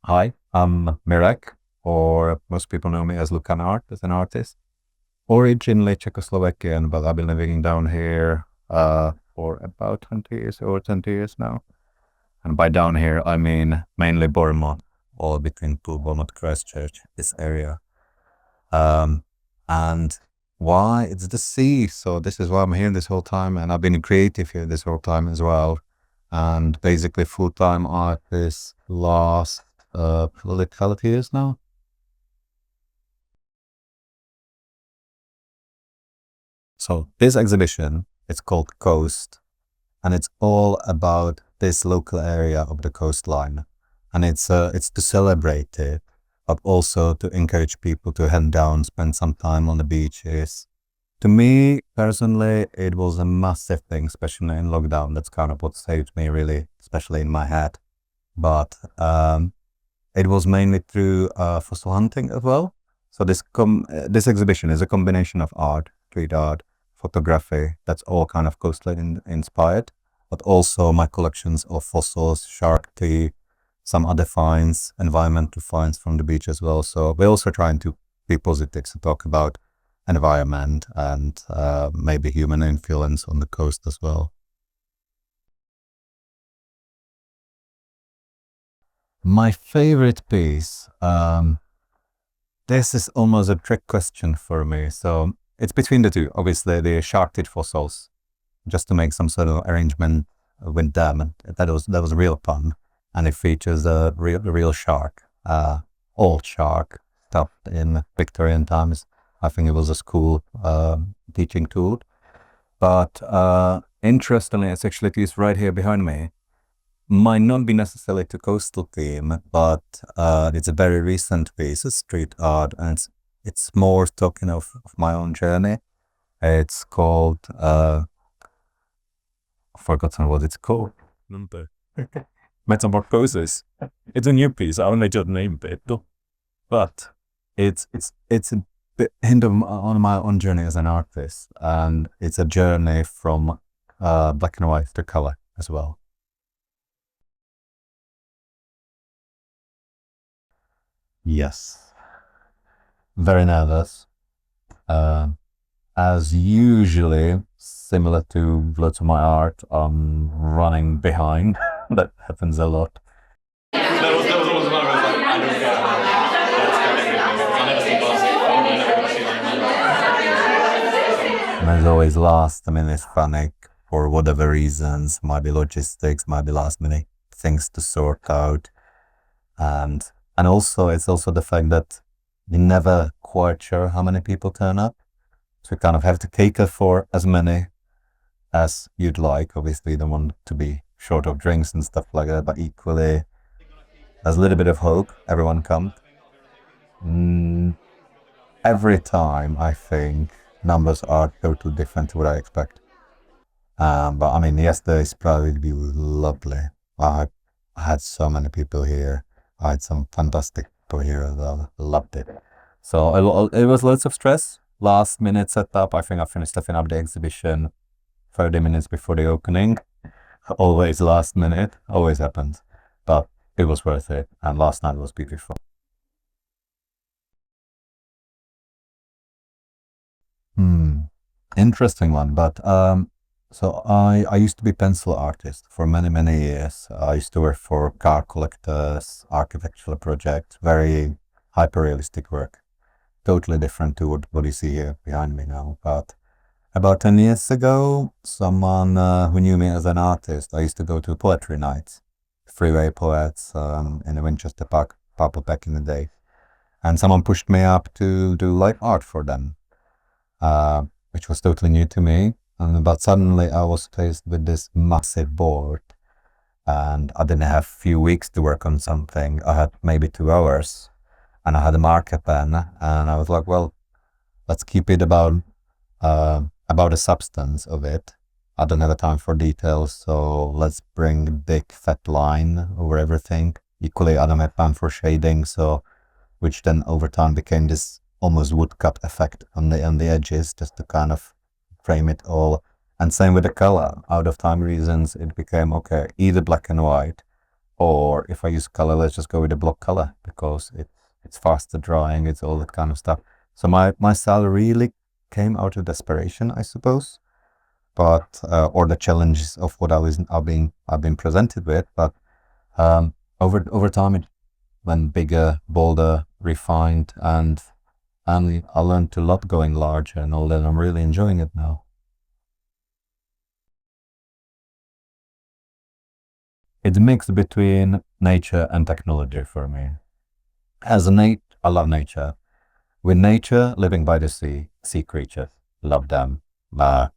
Hi, I'm Mirek, or most people know me as Lucan Art, as an artist. Originally Czechoslovakian, but I've been living down here for about 20 years, over 20 years now. And by down here, I mean mainly Bournemouth, all between Bournemouth, Christchurch, this area. Um, and why? It's the sea. So this is why I'm here this whole time. And I've been creative here this whole time as well. And basically full-time artist last, probably 12 years now. So this exhibition, it's called Coast, and it's all about this local area of the coastline. And it's to celebrate it, but also to encourage people to head down, spend some time on the beaches. To me personally, it was a massive thing, especially in lockdown. That's kind of what saved me, really, especially in my head. But it was mainly through fossil hunting as well. So this exhibition is a combination of art, street art, photography. That's all kind of coastline inspired, but also my collections of fossils, shark teeth, some other finds, environmental finds from the beach as well. So we're also trying to be positive, to talk about environment and maybe human influence on the coast as well. My favorite piece, this is almost a trick question for me. So it's between the two. Obviously, the shark teeth fossils, just to make some sort of arrangement with them. And that was real fun, and it features a real shark, old shark stuffed in Victorian times. I think it was a school teaching tool. But interestingly, it's actually a piece right here behind me. Might not be necessarily to coastal theme, but it's a very recent piece, it's street art, and it's more talking of my own journey. It's called I've forgotten what it's called. Number. Metamorphosis. It's a new piece. I only just named it, though. But it's a bit hint on my own journey as an artist, and it's a journey from black and white to color as well. Yes, very nervous. Uh, as usually, similar to lots of my art, I'm running behind. That happens a lot. That was almost one where I was like, I don't get how that's connected. I never see Boston. I never see And there's always last minute panic for whatever reasons, might be logistics, might be last minute things to sort out. And also it's also the fact that you're never quite sure how many people turn up. So you kind of have to cater for as many as you'd like. Obviously you don't want to be short of drinks and stuff like that, but equally there's a little bit of hope everyone comes. Mm, every time I think numbers are totally different to what I expect. But I mean, yesterday's probably be lovely. I, I had so many people here. I had some fantastic people here as well. Loved it. So it was lots of stress. Last minute setup. I think I finished stuffing up the exhibition 30 minutes before the opening. Always last minute. Always happens. But it was worth it. And last night was beautiful. Hmm. Interesting one. But so I used to be pencil artist for many years. I used to work for car collectors, architectural projects, very hyper realistic work. Totally different to what you see here behind me now. But about 10 years ago, someone who knew me as an artist, I used to go to poetry nights, freeway poets in the Winchester Park pub back in the day. And someone pushed me up to do live art for them, which was totally new to me. But suddenly I was faced with this massive board, and I didn't have a few weeks to work on something. I had maybe 2 hours, and I had a marker pen, and I was like, well, let's keep it about the substance of it. I don't have the time for details, so let's bring a big fat line over everything. Equally, I don't have time for shading, so which then over time became this almost woodcut effect on the edges, just to kind of frame it all. And same with the color. Out of time reasons, it became okay, either black and white Or if I use color, let's just go with the block color because it's faster drying, it's all that kind of stuff. So my style really came out of desperation, I suppose, but or the challenges of what I've been presented with. But over time, it went bigger, bolder, refined, and I learned to love going larger and all that. I'm really enjoying it now. It's a mix between nature and technology for me. I love nature. With nature, living by the sea creatures, love them.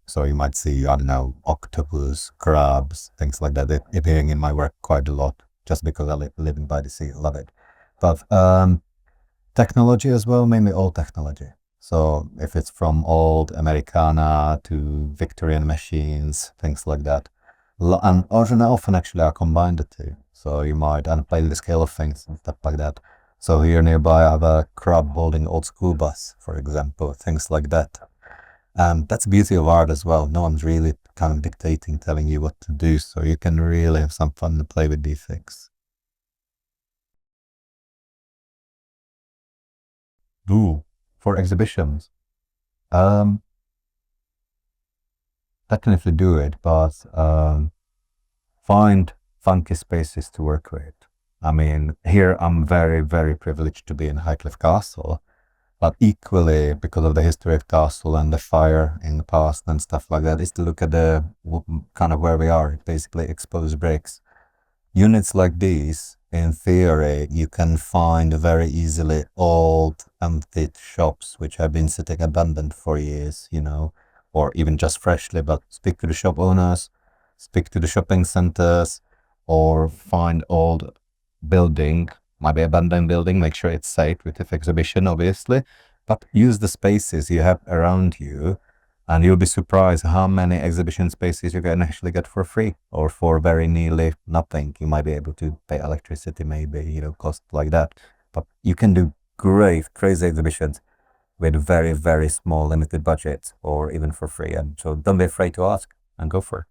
So you might see, I don't know, octopus, crabs, things like that, appearing in my work quite a lot, just because living by the sea, love it. But technology as well, mainly old technology. So if it's from old Americana to Victorian machines, things like that. And often actually I combine the two. So you might play the scale of things and stuff like that. So here nearby I have a crab holding old school bus, for example, things like that. That's the beauty of art as well. No one's really kind of dictating, telling you what to do. So you can really have some fun to play with these things. Ooh, for exhibitions. Um, Definitely do it, but find funky spaces to work with. I mean, here I'm very, very privileged to be in Highcliffe Castle, but equally because of the history of Castle and the fire in the past and stuff like that, is to look at the kind of where we are, basically exposed bricks. Units like these, in theory, you can find very easily old, empty shops which have been sitting abandoned for years, or even just freshly, but speak to the shop owners, speak to the shopping centers, or find old building, might be abandoned building, make sure it's safe with the exhibition, obviously, but use the spaces you have around you and you'll be surprised how many exhibition spaces you can actually get for free or for very nearly nothing. You might be able to pay electricity, maybe, cost like that. But you can do great, crazy exhibitions with very, very small, limited budgets or even for free. And so don't be afraid to ask and go for it.